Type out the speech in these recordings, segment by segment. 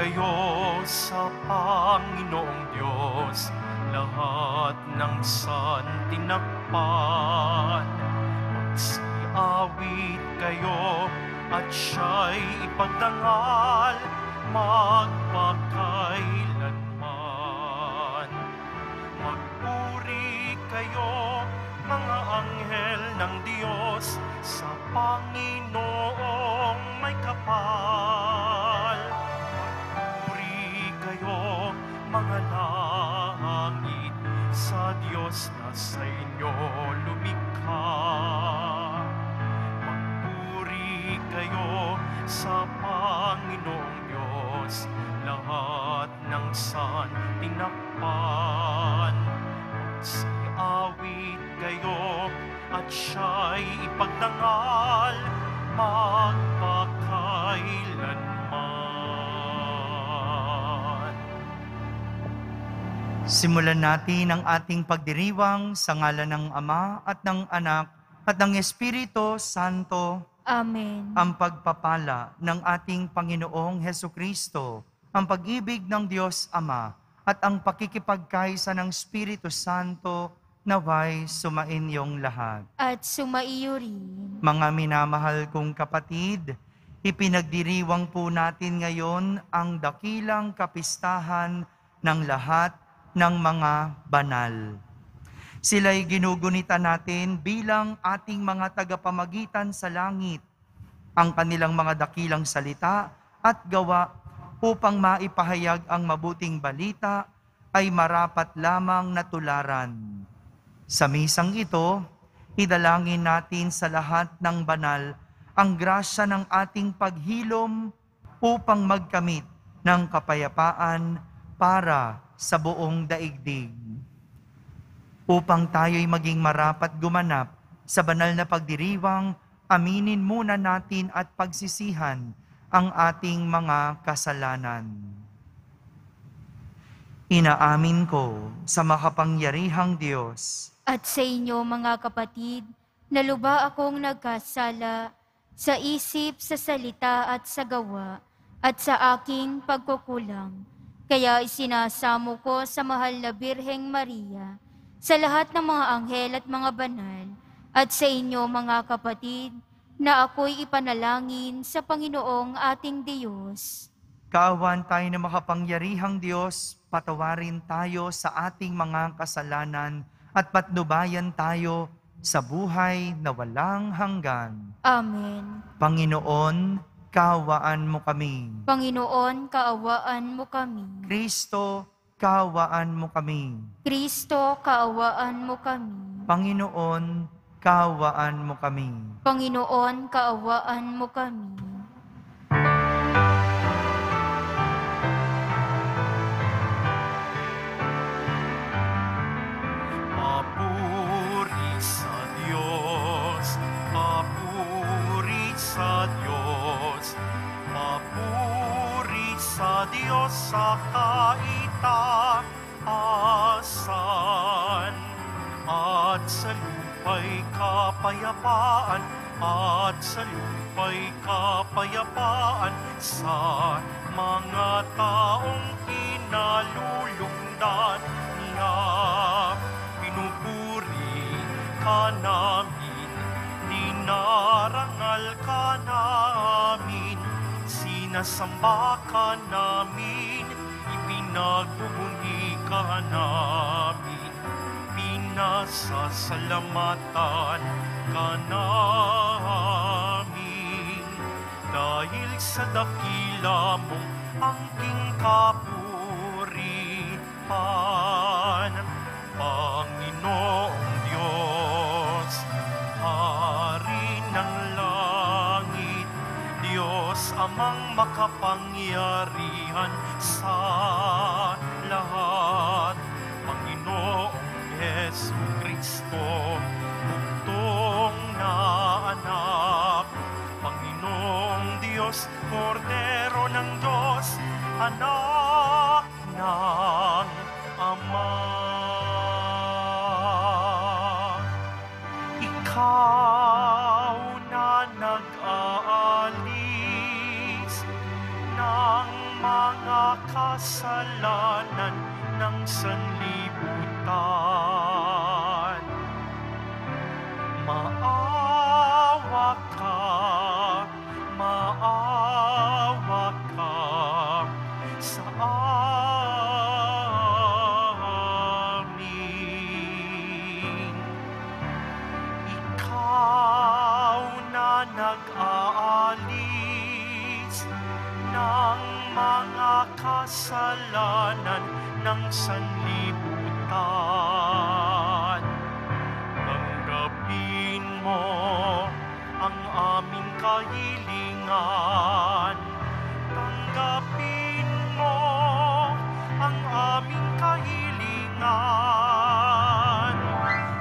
kayo sa Panginoong Diyos, lahat ng santinakpan. Magsiawit kayo at siya'y ipagdangal magpakailanman. Magpuri kayo, mga anghel ng Diyos, sa Panginoong may kapal. Magpuri kayo, mga langit, sa Diyos na sa inyo lumikha. Magpuri kayo sa Panginoong Diyos, lahat ng santinakpan. Magsiawit kayo at siya'y ipagdangal magpakailanman. Simulan natin ang ating pagdiriwang sa ngalan ng Ama at ng Anak at ng Espiritu Santo. Amen. Ang pagpapala ng ating Panginoong Hesukristo, ang pag-ibig ng Diyos Ama, at ang pakikipagkaisa ng Espiritu Santo naway sumainyong lahat. At sumaiyo rin. Mga minamahal kong kapatid, ipinagdiriwang po natin ngayon ang dakilang kapistahan ng lahat ng mga banal. Sila'y ginugunita natin bilang ating mga tagapamagitan sa langit, ang kanilang mga dakilang salita at gawa upang maipahayag ang mabuting balita ay marapat lamang na tularan. Sa misang ito, idalangin natin sa lahat ng banal ang grasya ng ating paghilom upang magkamit ng kapayapaan para sa buong daigdig. Upang tayo'y maging marapat gumanap sa banal na pagdiriwang, aminin muna natin at pagsisihan ang ating mga kasalanan. Inaamin ko sa makapangyarihang Diyos At sa inyo mga kapatid, na lubha akong nagkasala sa isip, sa salita at sa gawa, at sa aking pagkukulang. Kaya isinasamo ko sa mahal na Birheng Maria, sa lahat ng mga anghel at mga banal, at sa inyo mga kapatid, na ako'y ipanalangin sa Panginoong ating Diyos. Kaawan tayo na makapangyarihang Diyos, patawarin tayo sa ating mga kasalanan at patnubayan tayo sa buhay na walang hanggan. Amen. Panginoon, kaawaan mo kami. Panginoon, kaawaan mo kami. Kristo, kaawaan mo kami. Kristo, kaawaan mo kami. Panginoon, kaawaan mo kami. Panginoon, kaawaan mo kami. Papuri sa Diyos, papuri sa Diyos, papuri sa Diyos sa kaitaasan, at sa lupa'y kapayapaan, at sa lupa'y kapayapaan sa mga taong kinalulugdan niya. Pinupuri ka namin, dinarangal ka namin, sinasamba ka namin, ipinagbubunyi ka namin, pinasasalamatan ka namin. Dahil sa dakila mong angking kapurihan, Panginoong Diyos, Hari ng langit, Diyos amang makapangyarihan sa lahat, Panginoong Jesucristo, bugtong na anak, Panginoong Diyos, Kordero ng Diyos, anak ng Ama. Ikaw na nag-aalis ng mga sanlibutan. Maawa ka sa amin. Ikaw na nag-aalis ng mga kasalanan ng sanlibutan. Tanggapin mo ang aming kahilingan. Tanggapin mo ang aming kahilingan.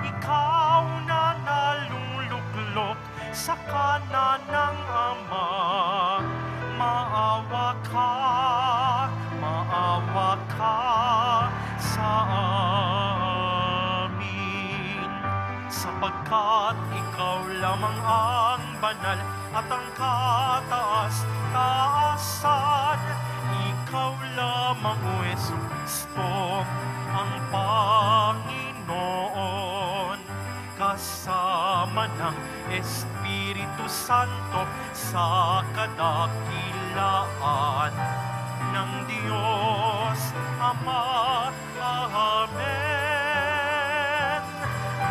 Ikaw na naluluklok sa kanan ng Ama. Maawa ka sa amin. Sapagkat ikaw lamang ang banal at ang kataas-taasan. Ikaw lamang, O Jesucristo, ang Panginoon, kasama ng Espiritu Santo sa kadakilaan ng Diyos Ama. Amen.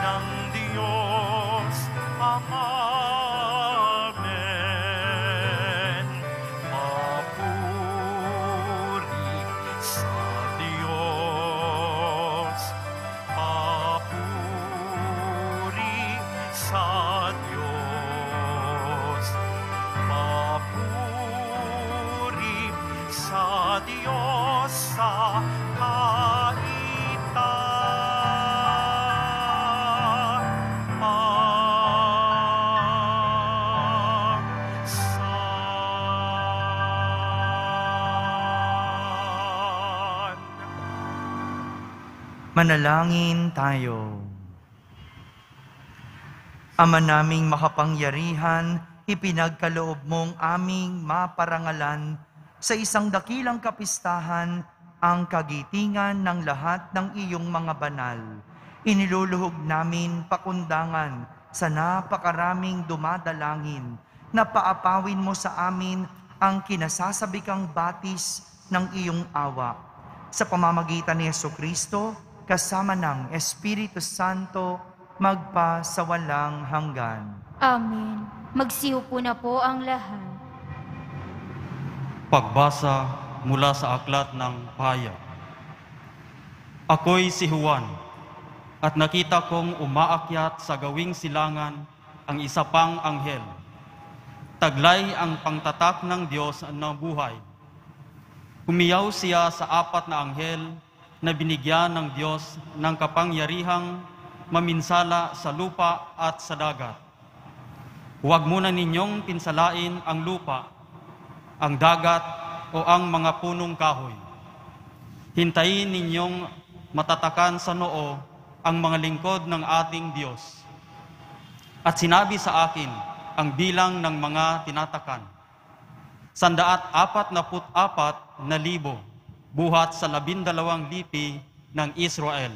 Ng Diyos Ama. Amen. Papuri sa Diyos. Papuri sa Diyos. Papuri sa Diyos sa Manalangin tayo. Ama naming makapangyarihan, ipinagkaloob mong aming maparangalan sa isang dakilang kapistahan ang kagitingan ng lahat ng iyong mga banal. Iniluluhog namin pakundangan sa napakaraming dumadalangin na paapawin mo sa amin ang kinasasabikang batis ng iyong awa. Sa pamamagitan ni Jesucristo, kasama ng Espiritu Santo, magpa sa walang hanggan. Amen. Magsiupo na po ang lahat. Pagbasa mula sa aklat ng Pahayag. Ako'y si Juan, at nakita kong umaakyat sa gawing silangan ang isa pang anghel. Taglay ang pangtatak ng Diyos na buhay. Humiyaw siya sa apat na anghel na binigyan ng Diyos ng kapangyarihang maminsala sa lupa at sa dagat. Huwag muna ninyong pinsalain ang lupa, ang dagat o ang mga punong kahoy. Hintayin ninyong matatakan sa noo ang mga lingkod ng ating Diyos. At sinabi sa akin ang bilang ng mga tinatakan. 144,000 buhat sa 12 lipi ng Israel.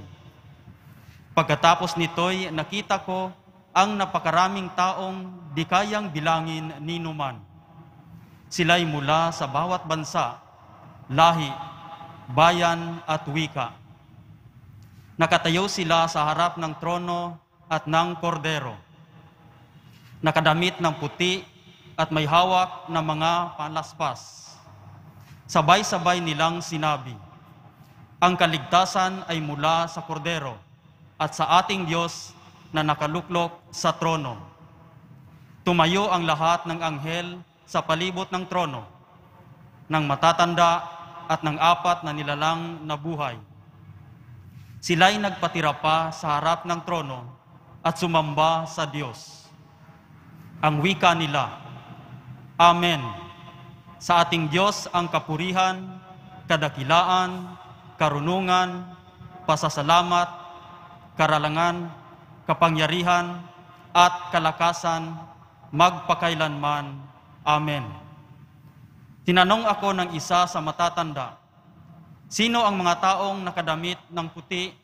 Pagkatapos nito'y nakita ko ang napakaraming taong di kayang bilangin ni numan. Sila'y mula sa bawat bansa, lahi, bayan at wika. Nakatayo sila sa harap ng trono at ng kordero. Nakadamit ng puti at may hawak na mga palaspas. Sabay-sabay nilang sinabi, ang kaligtasan ay mula sa kordero at sa ating Diyos na nakaluklok sa trono. Tumayo ang lahat ng anghel sa palibot ng trono, ng matatanda at ng apat na nilalang na buhay. Sila'y nagpatira pa sa harap ng trono at sumamba sa Diyos. Ang wika nila, Amen. Sa ating Diyos ang kapurihan, kadakilaan, karunungan, pasasalamat, karalangan, kapangyarihan, at kalakasan, magpakailanman. Amen. Tinanong ako ng isa sa matatanda, Sino ang mga taong nakadamit ng puti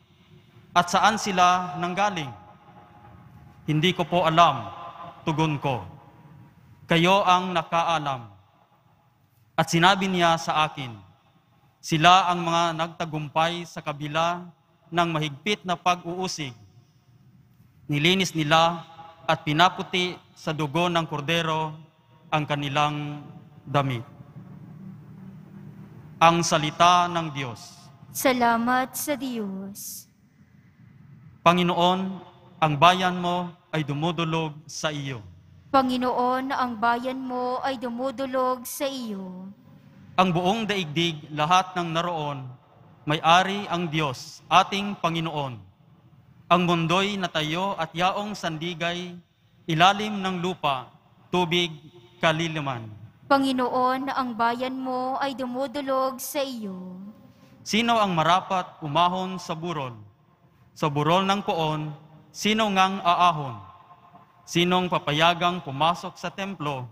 at saan sila nanggaling? Hindi ko po alam, tugon ko. Kayo ang nakaalam. At sinabi niya sa akin, sila ang mga nagtagumpay sa kabila ng mahigpit na pag-uusig. Nilinis nila at pinaputi sa dugo ng kordero ang kanilang damit. Ang salita ng Diyos. Salamat sa Diyos. Panginoon, ang bayan mo ay dumudulog sa iyo. Panginoon, ang bayan mo ay dumudulog sa iyo. Ang buong daigdig, lahat ng naroon, may-ari ang Diyos, ating Panginoon. Ang mundo'y natayo at yaong sandigay, ilalim ng lupa, tubig, kaliliman. Panginoon, ang bayan mo ay dumudulog sa iyo. Sino ang marapat umahon sa burol? Sa burol ng poon, sino ngang aahon? Sinong papayagang pumasok sa templo?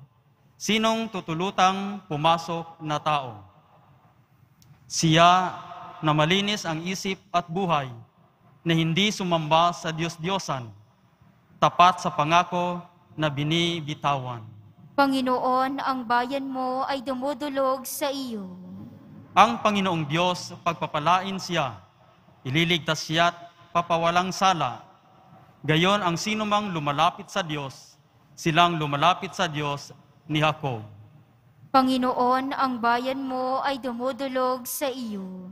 Sinong tutulutang pumasok na tao? Siya na malinis ang isip at buhay, na hindi sumamba sa Diyos-Diyosan, tapat sa pangako na binibitawan. Panginoon, ang bayan mo ay dumudulog sa iyo. Ang Panginoong Diyos, pagpapalain siya, ililigtas siya't papawalang sala. Gayon ang sinumang lumalapit sa Diyos, silang lumalapit sa Diyos ni Jacob. Panginoon, ang bayan mo ay dumudulog sa iyo.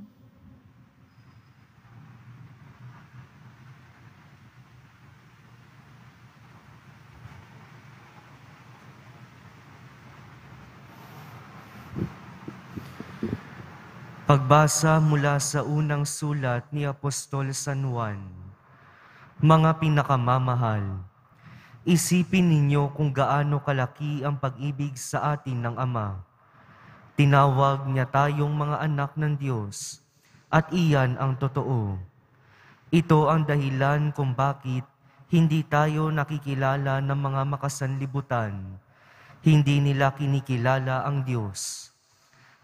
Pagbasa mula sa unang sulat ni Apostol San Juan. Mga pinakamamahal, isipin ninyo kung gaano kalaki ang pag-ibig sa atin ng Ama. Tinawag niya tayong mga anak ng Diyos, at iyan ang totoo. Ito ang dahilan kung bakit hindi tayo nakikilala ng mga makasanlibutan. Hindi nila kinikilala ang Diyos.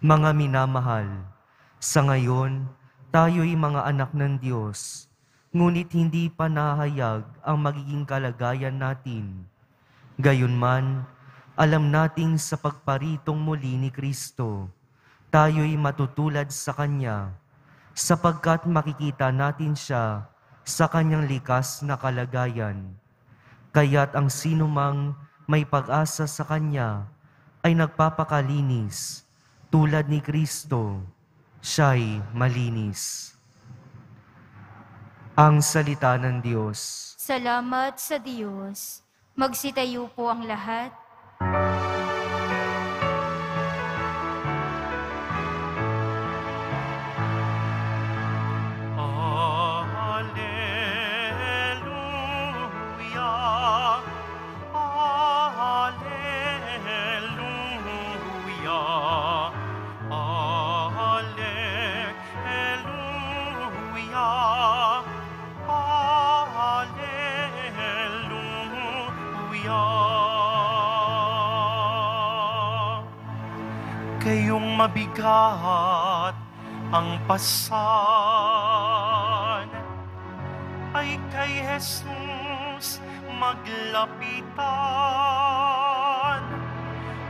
Mga minamahal, sa ngayon, tayo'y mga anak ng Diyos, ngunit hindi pa nahayag ang magiging kalagayan natin. Gayunman, alam nating sa pagparitong muli ni Kristo, tayo'y matutulad sa Kanya, sapagkat makikita natin siya sa Kanyang likas na kalagayan. Kaya't ang sinumang may pag-asa sa Kanya ay nagpapakalinis, tulad ni Kristo, siya'y malinis. Ang salita ng Diyos. Salamat sa Diyos. Magsitayo po ang lahat. Kayong mabigat ang pasan, ay kay Jesus maglapitan,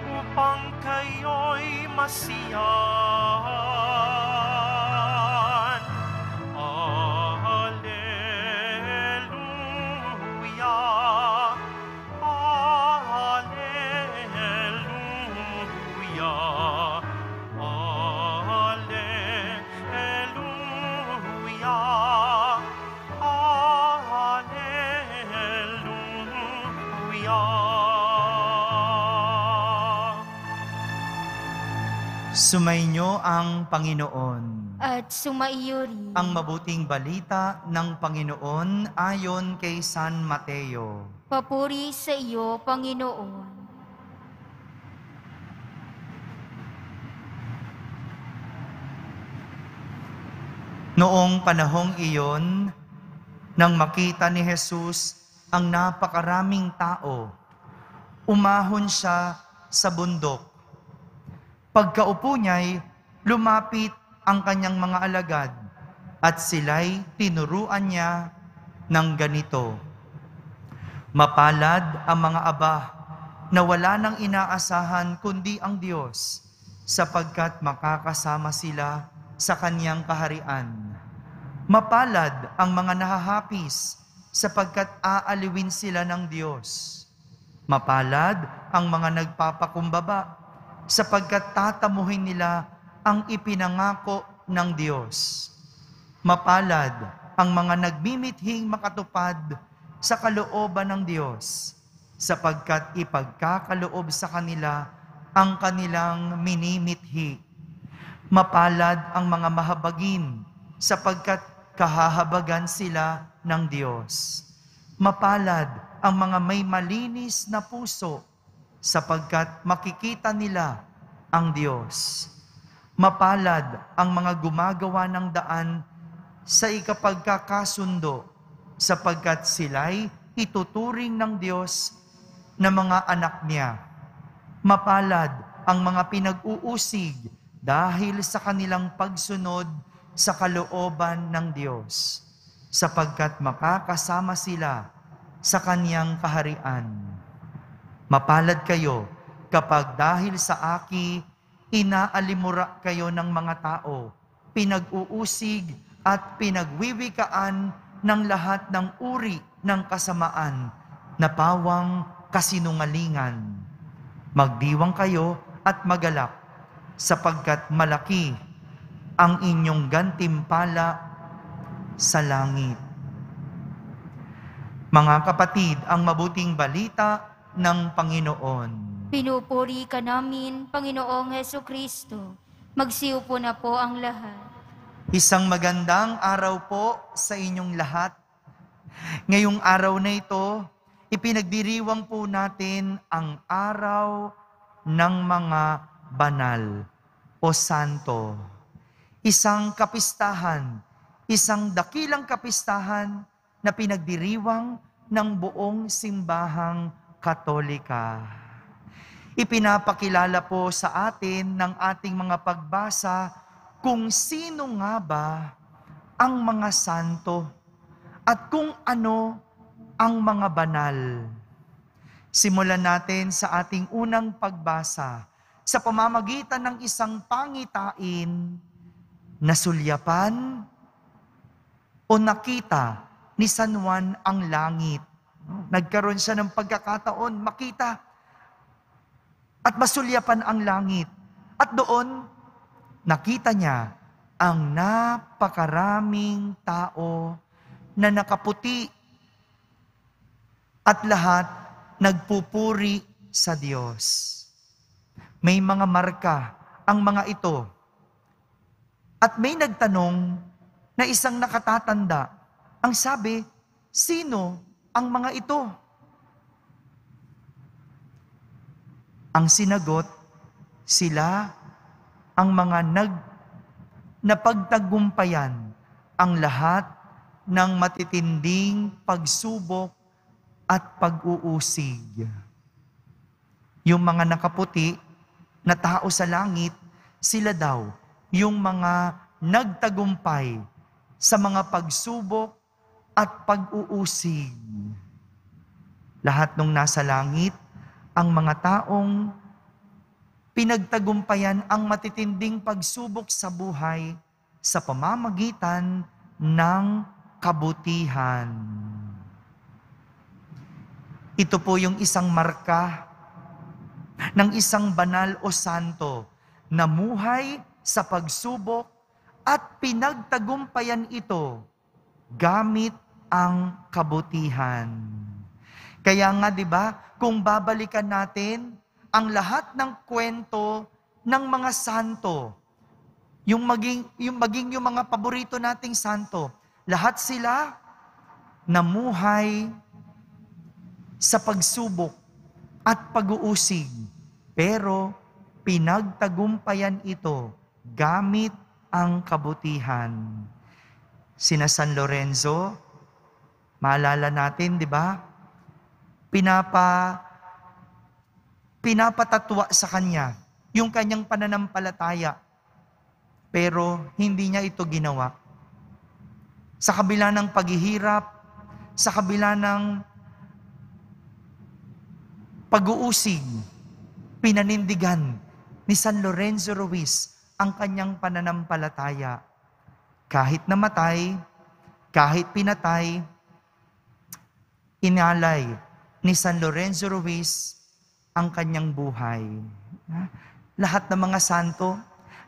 upang kayo'y masiyan. Alleluia, Alleluia. Sumainyo ang Panginoon. At sumaiyo rin. Ang mabuting balita ng Panginoon ayon kay San Mateo. Papuri sa iyo, Panginoon. Noong panahong iyon, nang makita ni Jesus ang napakaraming tao, umahon siya sa bundok. Pagkaupo niya'y lumapit ang kanyang mga alagad at sila'y tinuruan niya ng ganito. Mapalad ang mga aba na wala nang inaasahan kundi ang Diyos, sapagkat makakasama sila sa kanyang kaharian. Mapalad ang mga nahahapis, sapagkat aaliwin sila ng Diyos. Mapalad ang mga nagpapakumbaba, sapagkat tatamuhin nila ang ipinangako ng Diyos. Mapalad ang mga nagmimithing makatupad sa kalooban ng Diyos, sapagkat ipagkakaloob sa kanila ang kanilang minimithi. Mapalad ang mga mahabagin, sapagkat kahahabagan sila ng Diyos. Mapalad ang mga may malinis na puso, sapagkat makikita nila ang Diyos. Mapalad ang mga gumagawa ng daan sa ikapagkakasundo, sapagkat sila'y ituturing ng Diyos na mga anak niya. Mapalad ang mga pinag-uusig dahil sa kanilang pagsunod sa kalooban ng Diyos, sapagkat makakasama sila sa kanyang kaharian. Mapalad kayo kapag dahil sa aki, inaalimura kayo ng mga tao, pinag-uusig at pinagwiwikaan ng lahat ng uri ng kasamaan na pawang kasinungalingan. Magdiwang kayo at magalak, sapagkat malaki ang inyong gantimpala sa langit. Mga kapatid, ang mabuting balita ng Panginoon. Pinupuri ka namin, Panginoong Hesukristo. Magsiupo na po ang lahat. Isang magandang araw po sa inyong lahat. Ngayong araw na ito, ipinagdiriwang po natin ang araw ng mga banal o santo. Isang kapistahan, isang dakilang kapistahan na pinagdiriwang ng buong simbahang Katolika. Ipinapakilala po sa atin ng ating mga pagbasa kung sino nga ba ang mga santo at kung ano ang mga banal. Simulan natin sa ating unang pagbasa sa pamamagitan ng isang pangitain na sulyapan o nakita ni San Juan ang langit. Nagkaroon siya ng pagkakataon makita at masulyapan ang langit. At doon, nakita niya ang napakaraming tao na nakaputi at lahat nagpupuri sa Diyos. May mga marka ang mga ito. At may nagtanong na isang nakatatanda. Ang sabi, sino ang mga ito? Ang sinagot, sila ang mga napagtagumpayan ang lahat ng matitinding pagsubok at pag-uusig. Yung mga nakaputi na tao sa langit, sila daw yung mga nagtagumpay sa mga pagsubok at pag-uusig. Lahat nung nasa langit, ang mga taong pinagtagumpayan ang matitinding pagsubok sa buhay sa pamamagitan ng kabutihan. Ito po yung isang marka ng isang banal o santo na muhay sa pagsubok at pinagtagumpayan ito gamit ang kabutihan. Kaya nga 'di ba, kung babalikan natin ang lahat ng kwento ng mga santo, yung maging yung mga paborito nating santo, lahat sila namuhay sa pagsubok at pag-uusig, pero pinagtagumpayan ito gamit ang kabutihan. Sina San Lorenzo, maalala natin, di ba? Pinapatatwa sa kanya yung kanyang pananampalataya. pero hindi niya ito ginawa. Sa kabila ng paghihirap, sa kabila ng pag-uusig, pinanindigan ni San Lorenzo Ruiz ang kanyang pananampalataya. Kahit namatay, kahit pinatay, inalay ni San Lorenzo Ruiz ang kanyang buhay. Lahat ng mga santo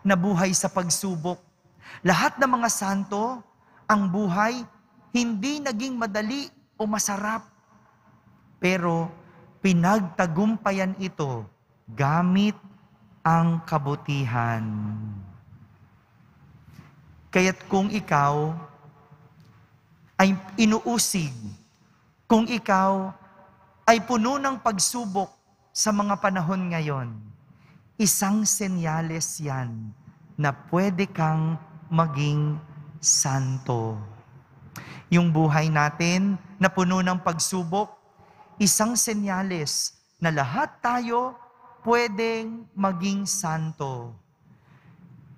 nabuhay sa pagsubok. Lahat ng mga santo, ang buhay hindi naging madali o masarap. Pero pinagtagumpayan ito gamit ang kabutihan. Kaya't kung ikaw ay inuusig, kung ikaw ay puno ng pagsubok sa mga panahon ngayon, isang senyales yan na pwede kang maging santo. Yung buhay natin na puno ng pagsubok, isang senyales na lahat tayo pwedeng maging santo.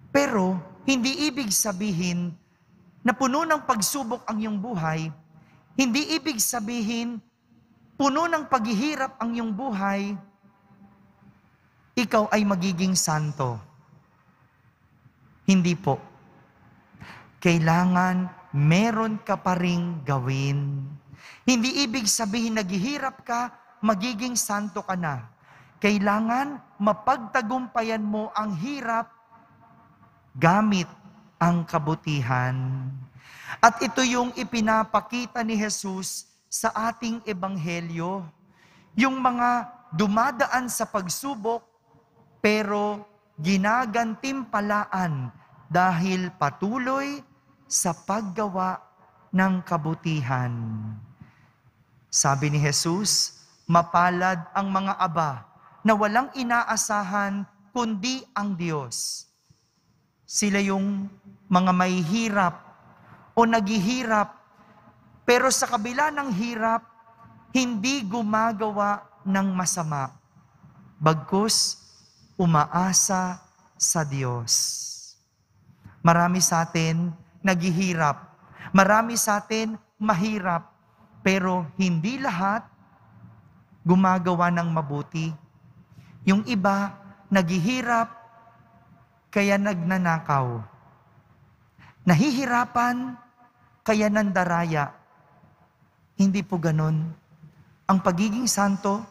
Pero hindi ibig sabihin na puno ng pagsubok ang iyong buhay, hindi ibig sabihin puno ng paghihirap ang iyong buhay, ikaw ay magiging santo. Hindi po. Kailangan meron ka pa ring gawin. Hindi ibig sabihin naghihirap ka, magiging santo ka na. Kailangan mapagtagumpayan mo ang hirap gamit ang kabutihan. At ito yung ipinapakita ni Jesus sa ating ebanghelyo. Yung mga dumadaan sa pagsubok, pero ginagantimpalaan dahil patuloy sa paggawa ng kabutihan. Sabi ni Jesus, mapalad ang mga aba na walang inaasahan kundi ang Diyos. Sila yung mga may hirap o naghihirap, pero sa kabila ng hirap, hindi gumagawa ng masama. Bagkus, umaasa sa Diyos. Marami sa atin naghihirap. Marami sa atin mahirap. Pero hindi lahat gumagawa ng mabuti. Yung iba naghihirap kaya nagnanakaw. Nahihirapan kaya nandaraya. Hindi po ganon. Ang pagiging santo,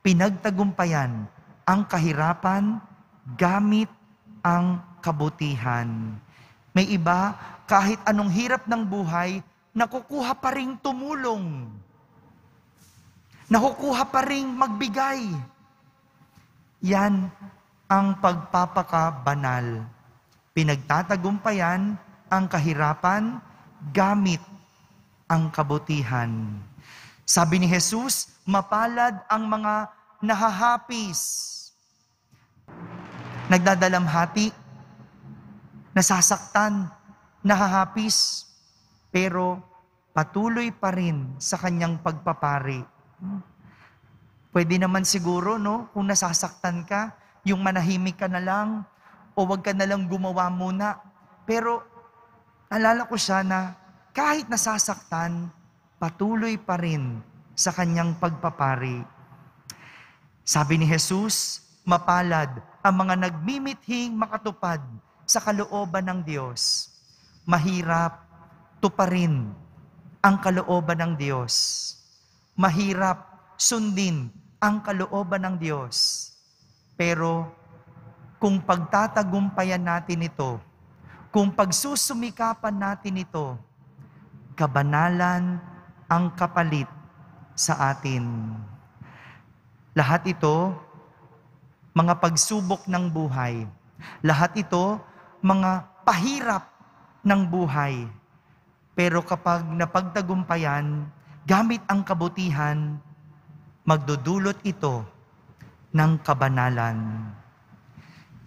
pinagtagumpayan ang kahirapan gamit ang kabutihan. May iba, kahit anong hirap ng buhay, nakukuha pa ring tumulong. Nakukuha pa ring magbigay. Yan ang pagpapakabanal. Pinagtatagumpayan ang kahirapan gamit ang kabutihan. Sabi ni Jesus, mapalad ang mga nahahapis, nagdadalamhati, nasasaktan, nahahapis, pero patuloy pa rin sa kanyang pagpapari. Pwede naman siguro, no, kung nasasaktan ka, yung manahimik ka na lang, o wag ka na lang gumawa muna. Pero, alala ko siya na kahit nasasaktan, patuloy pa rin sa kanyang pagpapari. Sabi ni Jesus, mapalad ang mga nagmimithing makatupad sa kalooban ng Diyos. Mahirap tuparin ang kalooban ng Diyos. Mahirap sundin ang kalooban ng Diyos. Pero kung pagtatagumpayan natin ito, kung pagsusumikapan natin ito, kabanalan ang kapalit sa atin. Lahat ito, mga pagsubok ng buhay. Lahat ito, mga pahirap ng buhay. Pero kapag napagtagumpayan, gamit ang kabutihan, magdudulot ito ng kabanalan.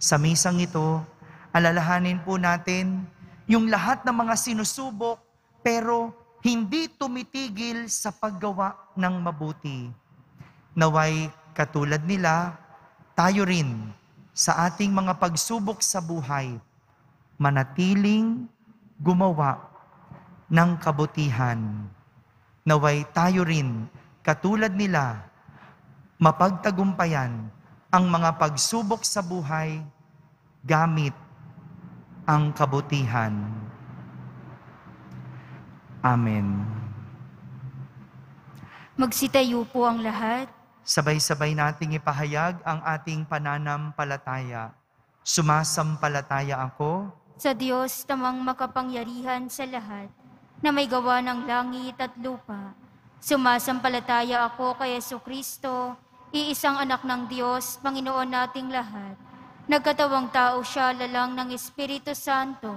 Sa misang ito, alalahanin po natin yung lahat ng mga sinusubok, pero hindi tumitigil sa paggawa ng mabuti. Naway katulad nila, tayo rin sa ating mga pagsubok sa buhay, manatiling gumawa ng kabutihan. Naway tayo rin, katulad nila, mapagtagumpayan ang mga pagsubok sa buhay gamit ang kabutihan. Amen. Magsitayo po ang lahat. Sabay-sabay nating ipahayag ang ating pananampalataya. Sumasampalataya ako Sa Diyos namang makapangyarihan sa lahat, na may gawa ng langit at lupa. Sumasampalataya ako kay Jesucristo, iisang anak ng Diyos, Panginoon nating lahat. Nagkatawang tao siya lalang ng Espiritu Santo,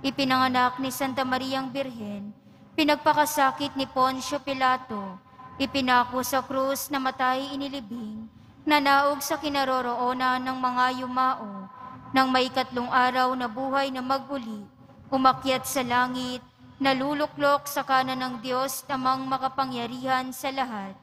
ipinanganak ni Santa Mariang Birhen, pinagpakasakit ni Poncio Pilato, ipinako sa krus, namatay, inilibing, nanaog sa kinaroroonan ng mga yumao, nang may 3 araw na buhay na maguli, umakyat sa langit, naluluklok sa kanan ng Diyos namang makapangyarihan sa lahat.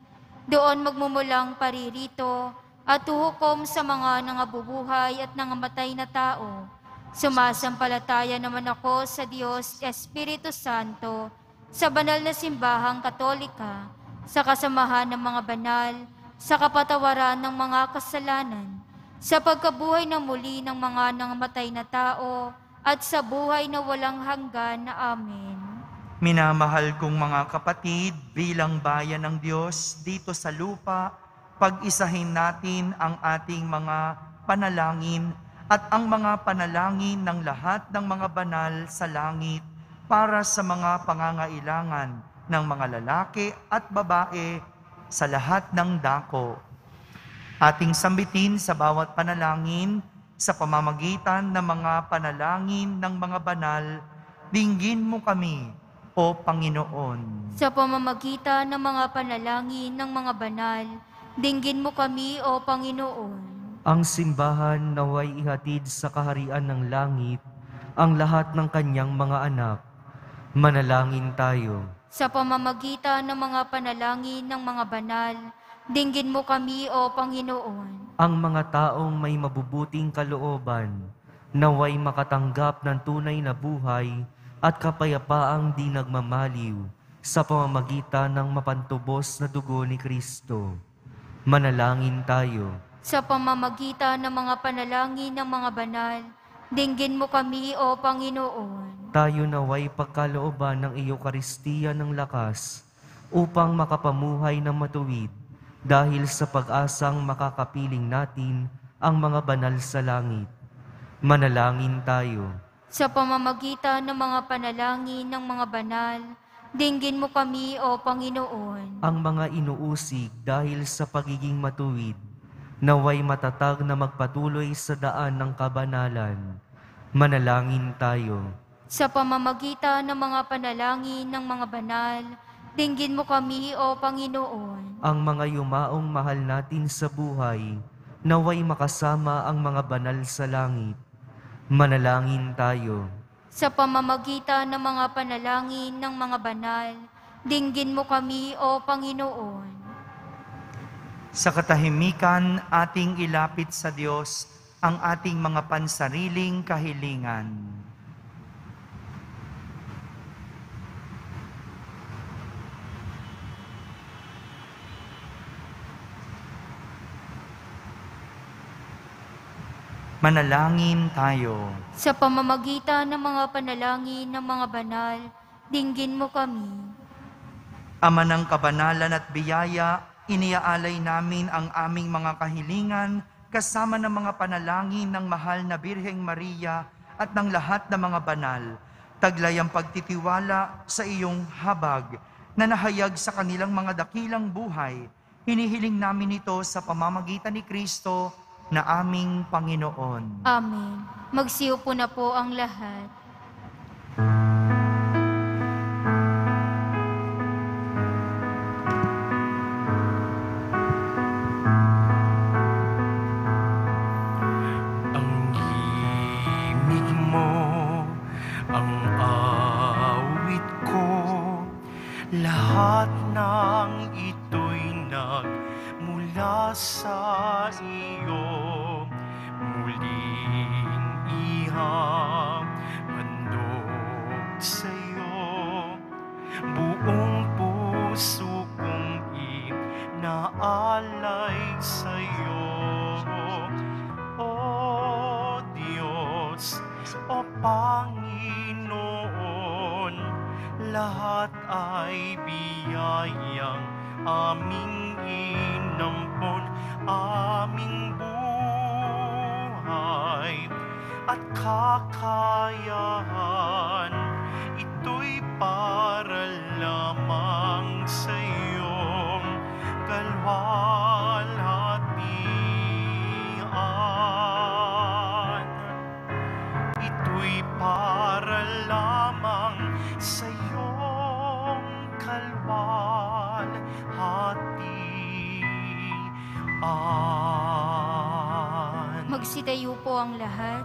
Doon magmumulang paririto at tuhukom sa mga nangabubuhay at nangamatay na tao. Sumasampalataya naman ako sa Diyos, Espiritu Santo, sa banal na simbahang Katolika, sa kasamahan ng mga banal, sa kapatawaran ng mga kasalanan, sa pagkabuhay na muli ng mga nangamatay na tao, at sa buhay na walang hanggan. Amen. Minamahal kong mga kapatid, bilang bayan ng Diyos dito sa lupa, pag-isahin natin ang ating mga panalangin at ang mga panalangin ng lahat ng mga banal sa langit para sa mga pangangailangan ng mga lalaki at babae sa lahat ng dako. Ating sambitin sa bawat panalangin sa pamamagitan ng mga panalangin ng mga banal, dinggin mo kami, O Panginoon. Sa pamamagitan ng mga panalangin ng mga banal, dinggin mo kami, O Panginoon. Ang simbahan naway ihatid sa kaharian ng langit ang lahat ng kanyang mga anak. Manalangin tayo. Sa pamamagitan ng mga panalangin ng mga banal, dinggin mo kami, O Panginoon. Ang mga taong may mabubuting kalooban, naway makatanggap ng tunay na buhay at kapayapaang di nagmamaliw sa pamamagitan ng mapantubos na dugo ni Kristo. Manalangin tayo. Sa pamamagitan ng mga panalangin ng mga banal, dinggin mo kami, O Panginoon. Tayo naway pagkalooban ng Eucharistia ng lakas upang makapamuhay ng matuwid dahil sa pag-asang makakapiling natin ang mga banal sa langit. Manalangin tayo. Sa pamamagitan ng mga panalangin ng mga banal, dinggin mo kami, O Panginoon. Ang mga inuusig dahil sa pagiging matuwid, naway matatag na magpatuloy sa daan ng kabanalan. Manalangin tayo. Sa pamamagitan ng mga panalangin ng mga banal, dinggin mo kami, O Panginoon. Ang mga yumaong mahal natin sa buhay, naway makasama ang mga banal sa langit. Manalangin tayo. Sa pamamagitan ng mga panalangin ng mga banal, dinggin mo kami, O Panginoon. Sa katahimikan, ating ilapit sa Diyos ang ating mga pansariling kahilingan. Manalangin tayo. Sa pamamagitan ng mga panalangin ng mga banal, dinggin mo kami. Ama ng kabanalan at biyaya, iniaalay namin ang aming mga kahilingan kasama ng mga panalangin ng mahal na Birheng Maria at ng lahat ng mga banal. Taglay ang pagtitiwala sa iyong habag na nahayag sa kanilang mga dakilang buhay. Hinihiling namin ito sa pamamagitan ni Kristo na aming Panginoon. Amen. Magsiupo na po ang lahat. Ang himig mo, ang awit ko, lahat ng ito'y nagmula sa iyo. Muling iham buong puso kong inaalay sa'yo. O Diyos, o Panginoon, lahat ay biyayang aming inampon, aming buhay at kakayahan. Ito'y para lamang sa iyong kalwalhatian. Ito'y para lamang sa iyong kalwalhatian. Magsitayo po ang lahat.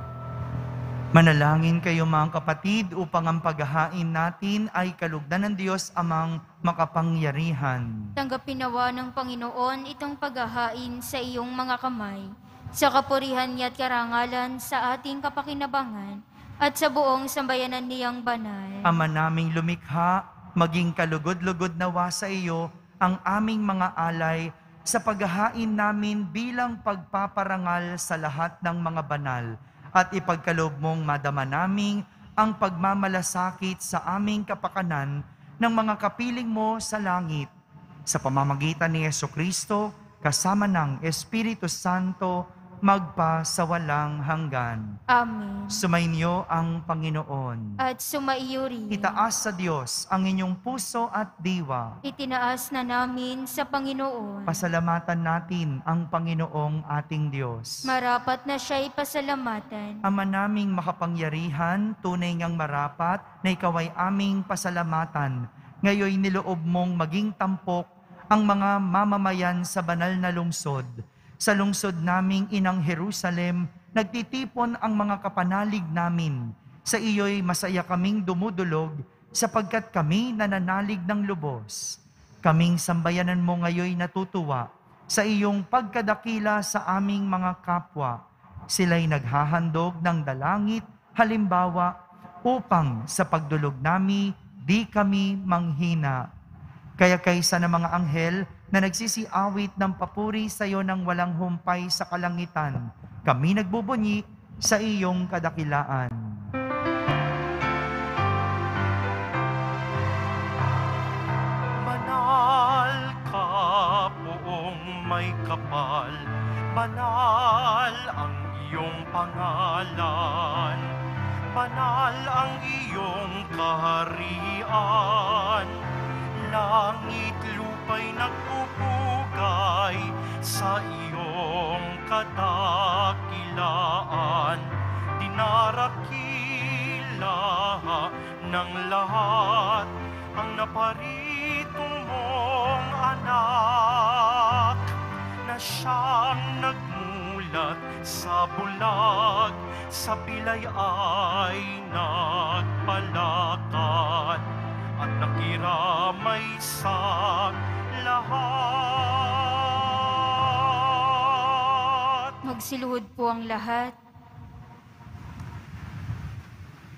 Manalangin kayo mga kapatid upang ang paghahain natin ay kalugdan ng Diyos amang makapangyarihan. Tanggapin nawa ng Panginoon itong paghahain sa iyong mga kamay, sa kapurihan niya at karangalan sa ating kapakinabangan at sa buong sambayanan niyang banal. Ama naming lumikha, maging kalugod-lugod nawa sa iyo ang aming mga alay sa paghahain namin bilang pagpaparangal sa lahat ng mga banal at ipagkaloob mong madama naming ang pagmamalasakit sa aming kapakanan ng mga kapiling mo sa langit. Sa pamamagitan ni Jesucristo, kasama ng Espiritu Santo, magpa sa walang hanggan. Amen. Sumainyo ang Panginoon. At sumaiyo rin. Itaas sa Diyos ang inyong puso at diwa. Itinaas na namin sa Panginoon. Pasalamatan natin ang Panginoong ating Diyos. Marapat na siya'y pasalamatan. Ama naming makapangyarihan, tunay ngang marapat na ikaw ay aming pasalamatan. Ngayoy niloob mong maging tampok ang mga mamamayan sa banal na lungsod. Sa lungsod naming inang Jerusalem, nagtitipon ang mga kapanalig namin. Sa iyo'y masaya kaming dumudulog, sapagkat kami nananalig ng lubos. Kaming sambayanan mo ngayoy natutuwa sa iyong pagkadakila sa aming mga kapwa. Sila'y naghahandog ng dalangit, halimbawa, upang sa pagdulog nami, di kami manghina. Kaya kaysa ng mga anghel na nagsisiawit ng papuri sa iyo ng walang humpay sa kalangitan, kami nagbubunyi sa iyong kadakilaan. Banal ka, poong may kapal, banal ang iyong pangalan, banal ang iyong kaharian. Langit lupa'y nagpupugay sa iyong kadakilaan. Dinarakila ng lahat ang naparito mong anak, na siyang nagmulat sa bulag, sa pilay ay nagpalakad at nakiramay sa lahat. Magsiluhod po ang lahat.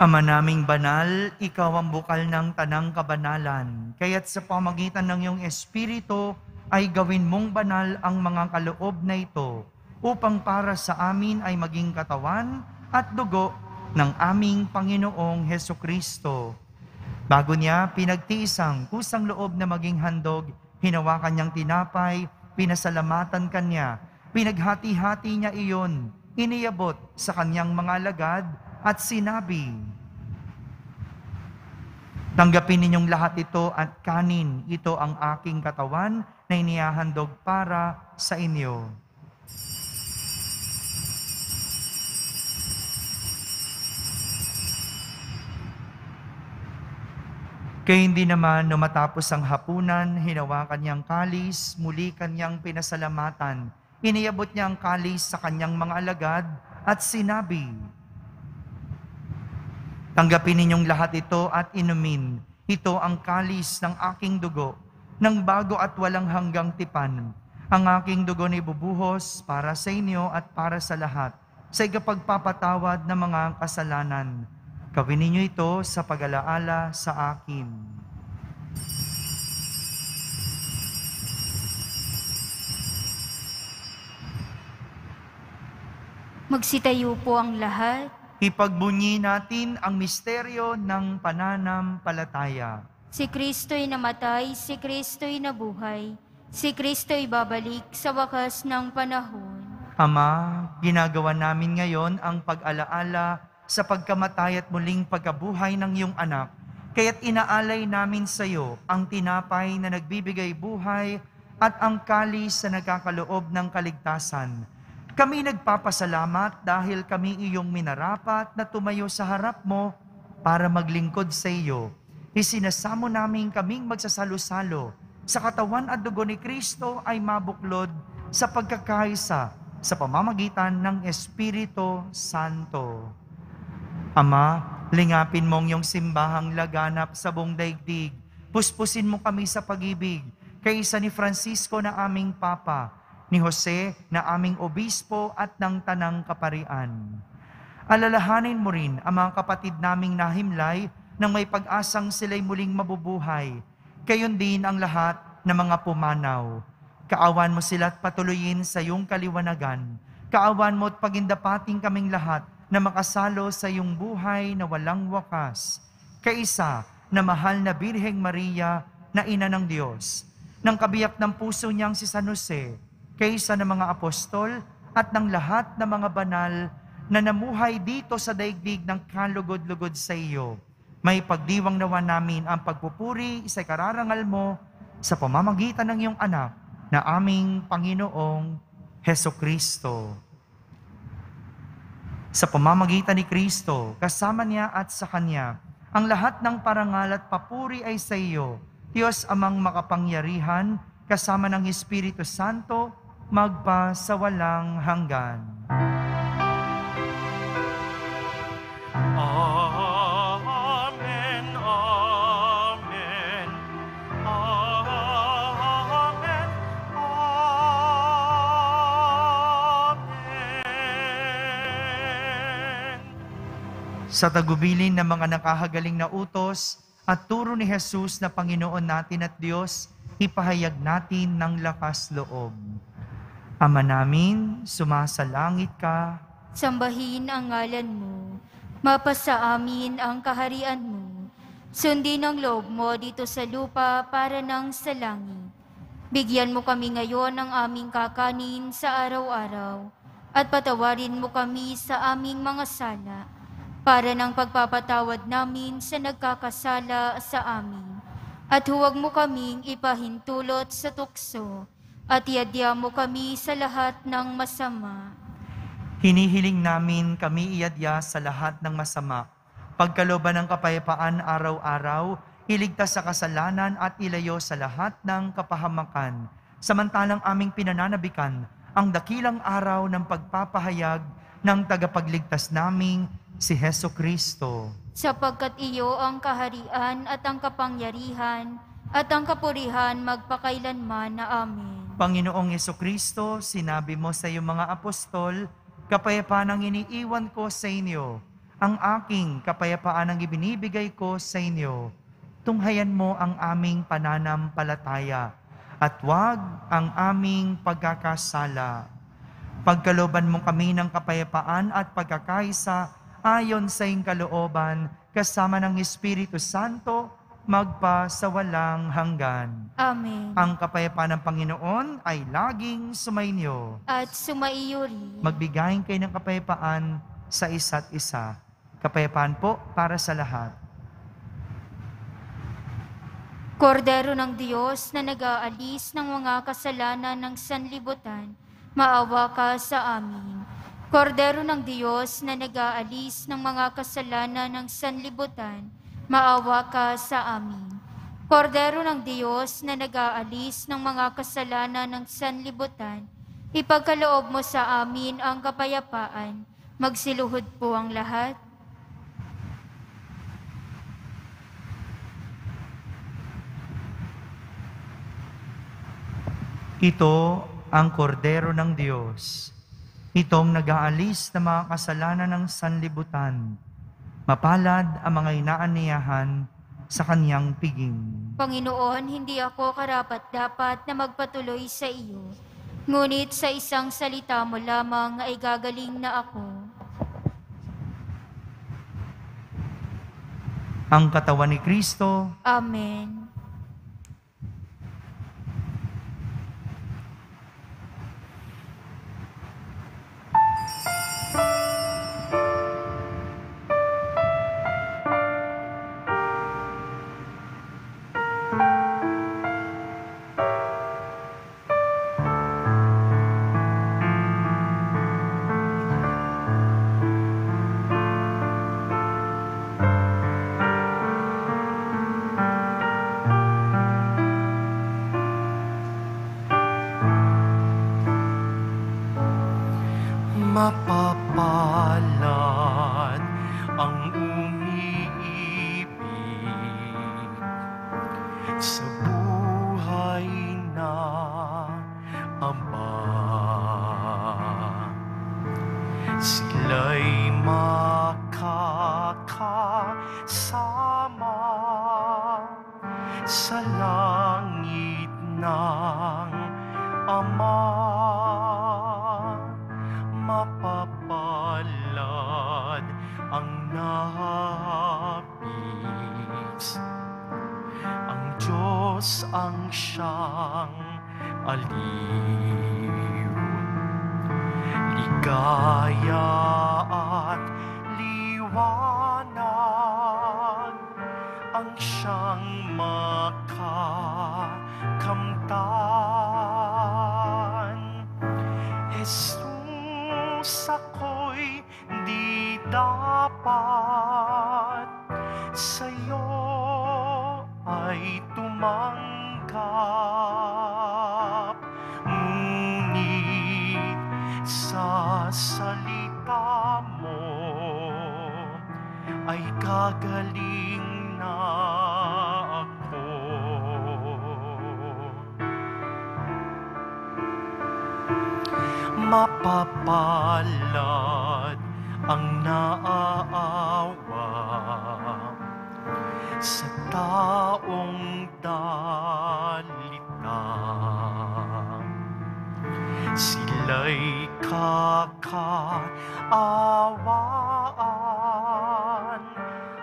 Ama naming banal, ikaw ang bukal ng tanang kabanalan. Kaya't sa pamagitan ng iyong Espiritu ay gawin mong banal ang mga kaloob na ito, upang para sa amin ay maging katawan at dugo ng aming Panginoong Hesukristo. Bago niya pinagtiisang kusang loob na maging handog, hinawakan niyang tinapay, pinasalamatan kanya, pinaghati-hati niya iyon, iniabot sa kanyang mga alagad at sinabi, "Tanggapin ninyong lahat ito at kanin, ito ang aking katawan na inihahandog para sa inyo." Kaya hindi naman matapos ang hapunan, hinawakan niyang kalis, muli kanyang pinasalamatan. Iniabot niya ang kalis sa kanyang mga alagad at sinabi, "Tanggapin ninyong lahat ito at inumin. Ito ang kalis ng aking dugo, ng bago at walang hanggang tipan. Ang aking dugo na ibubuhos para sa inyo at para sa lahat, sa ikapagpapatawad ng mga kasalanan. Gawin ninyo ito sa pag-alaala sa akin." Magsitayo po ang lahat. Ipagbunyi natin ang misteryo ng pananampalataya. Si Kristo'y namatay, si Kristo'y nabuhay, si Kristo'y babalik sa wakas ng panahon. Ama, ginagawa namin ngayon ang pag-alaala sa pagkamatay at muling pagkabuhay ng iyong anak. Kaya't inaalay namin sa iyo ang tinapay na nagbibigay buhay at ang kalis na nagkakaloob ng kaligtasan. Kami nagpapasalamat dahil kami iyong minarapat na tumayo sa harap mo para maglingkod sa iyo. Isinasamo namin kaming magsasalo-salo sa katawan at dugo ni Kristo ay mabuklod sa pagkakaisa sa pamamagitan ng Espiritu Santo. Ama, lingapin mong iyong simbahang laganap sa buong daigdig. Puspusin mo kami sa pag-ibig, kaisa ni Francisco na aming Papa, ni Jose na aming Obispo at ng Tanang Kaparian. Alalahanin mo rin ang mga kapatid naming nahimlay nang may pag-asang sila'y muling mabubuhay. Gayon din ang lahat ng mga pumanaw. Kaawan mo sila at patuloyin sa iyong kaliwanagan. Kaawan mo at pagindapating kaming lahat na makasalo sa iyong buhay na walang wakas. Kaisa na mahal na Birheng Maria na Ina ng Diyos, ng kabiyak ng puso niyang si San Jose, kaysa ng mga apostol at ng lahat ng mga banal na namuhay dito sa daigdig ng kalugod-lugod sa iyo. May pagdiwang nawa namin ang pagpupuri sa kararangal mo sa pamamagitan ng iyong anak na aming Panginoong Hesukristo. Sa pamamagitan ni Kristo, kasama niya at sa Kanya, ang lahat ng parangal at papuri ay sa iyo, Diyos amang makapangyarihan, kasama ng Espiritu Santo, magpa sa walang hanggan. Amen, amen, amen, amen. Sa tagubilin ng mga nakahagaling na utos at turo ni Jesus na Panginoon natin at Diyos, ipahayag natin ng lakas loob. Ama namin, sumasalangit ka. Sambahin ang ngalan mo. Mapasa amin ang kaharian mo. Sundin ang loob mo dito sa lupa para nang sa langit. Bigyan mo kami ngayon ng aming kakanin sa araw-araw at patawarin mo kami sa aming mga sala para ng pagpapatawad namin sa nagkakasala sa amin. At huwag mo kaming ipahintulot sa tukso at iadya mo kami sa lahat ng masama. Hinihiling namin kami iadya sa lahat ng masama. Pagkalooban ng kapayapaan araw-araw, iligtas sa kasalanan at ilayo sa lahat ng kapahamakan. Samantalang aming pinananabikan ang dakilang araw ng pagpapahayag ng tagapagligtas naming si Hesukristo. Sapagkat iyo ang kaharian at ang kapangyarihan at ang kapurihan magpakailanman na amen. Panginoong Hesukristo, sinabi mo sa iyong mga apostol, kapayapaan ang iniiwan ko sa inyo, ang aking kapayapaan ang ibinibigay ko sa inyo. Tunghayan mo ang aming pananampalataya at huwag ang aming pagkakasala. Pagkalooban mo kami ng kapayapaan at pagkakaisa ayon sa iyong kalooban, kasama ng Espiritu Santo, magpa sa walang hanggan. Amen. Ang kapayapaan ng Panginoon ay laging sumainyo. At sumaiyo rin. Magbigayin kayo ng kapayapaan sa isa't isa. Kapayapaan po para sa lahat. Kordero ng Diyos na nag-aalis ng mga kasalanan ng sanlibutan, maawa ka sa amin. Kordero ng Diyos na nag-aalis ng mga kasalanan ng sanlibutan, maawa ka sa amin. Kordero ng Diyos na nag-aalis ng mga kasalanan ng sanlibutan, ipagkaloob mo sa amin ang kapayapaan. Magsiluhod po ang lahat. Ito ang kordero ng Diyos. Itong nag-aalis ng mga kasalanan ng sanlibutan. Mapalad ang mga inaaniyahan sa kanyang piging. Panginoon, hindi ako karapat-dapat na magpatuloy sa iyo. Ngunit sa isang salita mo lamang ay gagaling na ako. Ang katawan ni Kristo. Amen. Mapapalad ang umiibig sa buhay na Ama. Sila'y makakasama sa langit ng Ama. Mapapalad ang nahapis, ang Diyos ang siyang aliw. Ligaya at liwanag ang siyang makakamtan. Jesus, ako'y di dapat sa'yo ay tumanggap. Ngunit sa salita mo ay gagaling na ako. Mapapalad ang naaawa sa taong dalita. Sila'y kakaawaan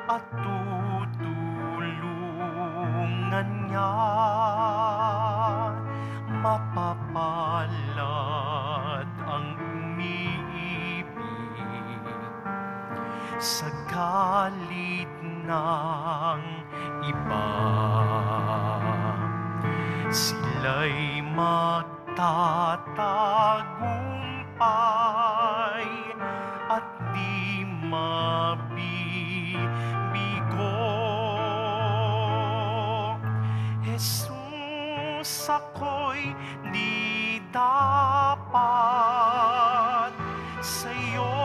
at tutulungan niya. Mapapalad ang umiibig sa galit ng iba. Sila'y magtatagumpay at di mabibigo. Jesus, ako'y di dapat sa'yo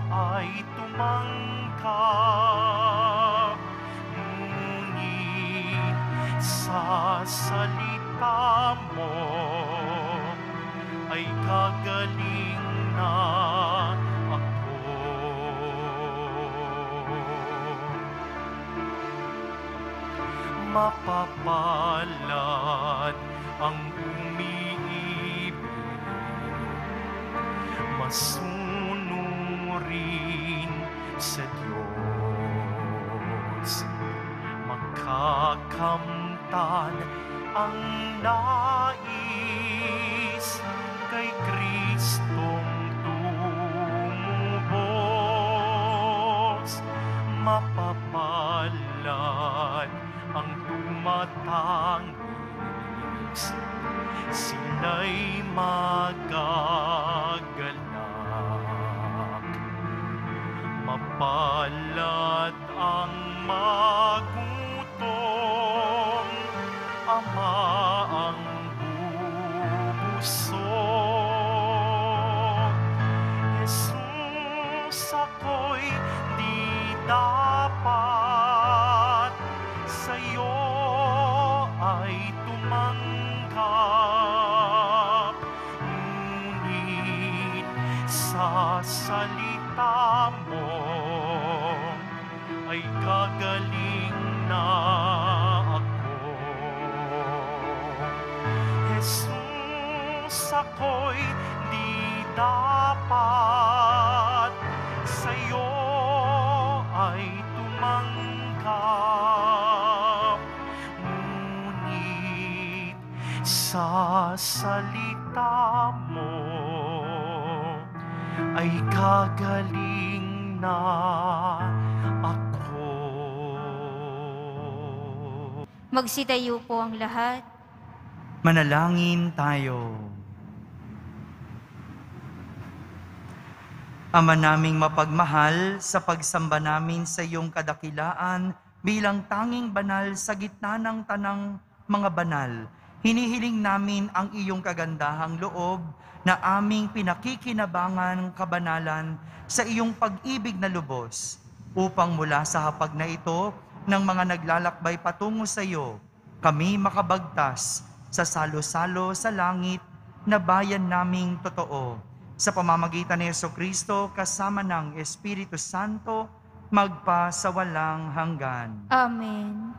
ay tumanggap. Ngunit sa salita mo ay gagaling na ako. Mapapalad ang umiibig, masunurin sa Diyos, makakamtan ang nais kay Kristong tumubos. Mapapalad ang tumatangis, sila'y magagalak. Mapalad ang magutom, Ama ang bubusog. Jesus, ako'y di dapat sa'yo ay tumanggap. Ngunit sa salita mo ay gagaling na ako. Jesus, ako'y di dapat sa'yo ay tumanggap. Ngunit sa salita mo ay gagaling na ako. Magsitayo po ang lahat. Manalangin tayo. Ama naming mapagmahal, sa pagsamba namin sa iyong kadakilaan bilang tanging banal sa gitna ng tanang mga banal, hinihiling namin ang iyong kagandahang loob na aming pinakikinabangan kabanalan sa iyong pag-ibig na lubos, upang mula sa hapag na ito ng mga naglalakbay patungo sa iyo, kami makabagtas sa salo-salo sa langit na bayan naming totoo. Sa pamamagitan ni Jesucristo kasama ng Espiritu Santo, magpa sa walang hanggan. Amen.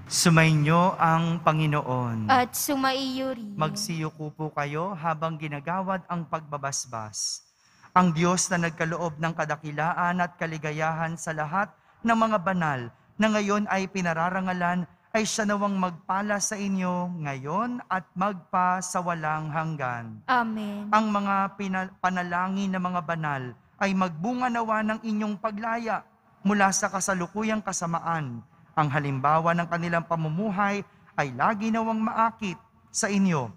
Sumainyo ang Panginoon. At sumaiyo rin. Magsiyuko po kayo habang ginagawad ang pagbabasbas. Ang Diyos na nagkaloob ng kadakilaan at kaligayahan sa lahat ng mga banal na ngayon ay pinararangalan, ay siya nawang magpala sa inyo ngayon at magpa sa walang hanggan. Amen. Ang mga panalangin ng mga banal ay magbunga nawa ng inyong paglaya mula sa kasalukuyang kasamaan. Ang halimbawa ng kanilang pamumuhay ay lagi nawang maakit sa inyo,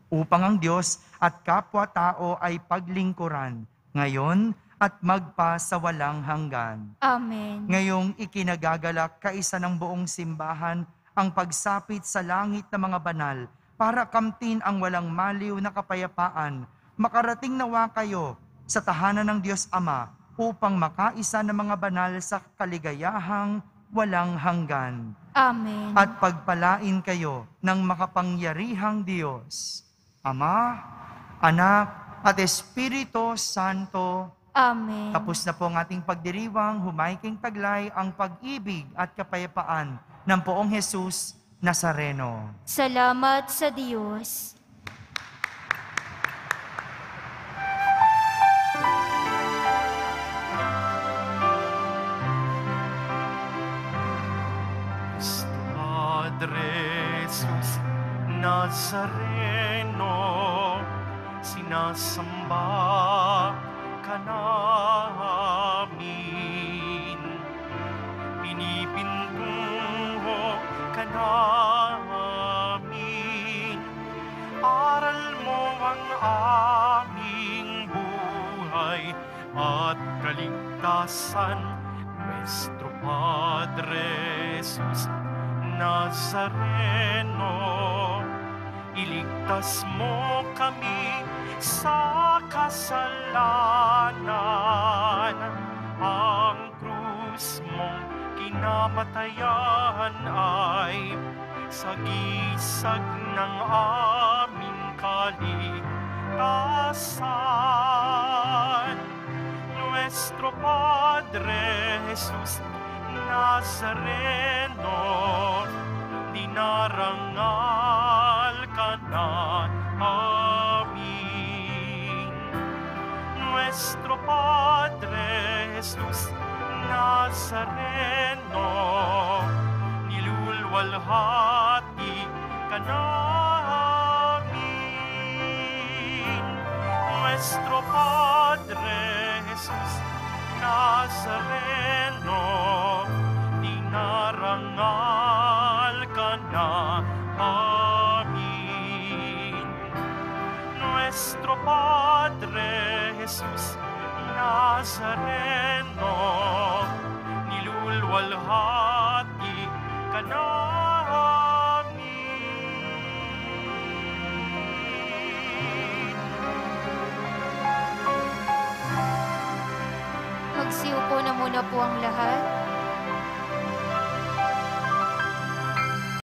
upang ang Diyos at kapwa-tao ay paglingkuran, ngayon at magpa sa walang hanggan. Amen. Ngayong ikinagagalak kaisa ng buong simbahan ang pagsapit sa langit ng mga banal para kamtin ang walang maliw na kapayapaan, makarating nawa kayo sa tahanan ng Diyos Ama upang makaisa ng mga banal sa kaligayahang walang hanggan. Amen. At pagpalain kayo ng makapangyarihang Diyos, Ama, Anak, at Espiritu Santo. Amen. Tapos na po ang ating pagdiriwang, humaiking taglay ang pag-ibig at kapayapaan ng Poong Jesus Nazareno. Salamat sa Diyos. Padre Jesus Nazareno, sinasamba ka namin, pinipintungo ka namin, aral mo ang aming buhay at kaligtasan, Nuestro Padre Jesus Nazareno, iligtas mo kami sa kasalanan. Ang krus mong kinamatayan ay sagisag ng aming kaligtasan. Nuestro Padre Jesus Nazareno, dinarangal ka na amin. Nuestro Padre Jesus Nazareno, nilulwalhati ka namin. Nuestro Padre Jesus Nazareno, dinarangal ka na amin. Nuestro Padre Jesus Nazareno, nilulwalhati ka namin. Magsiupo na muna po ang lahat.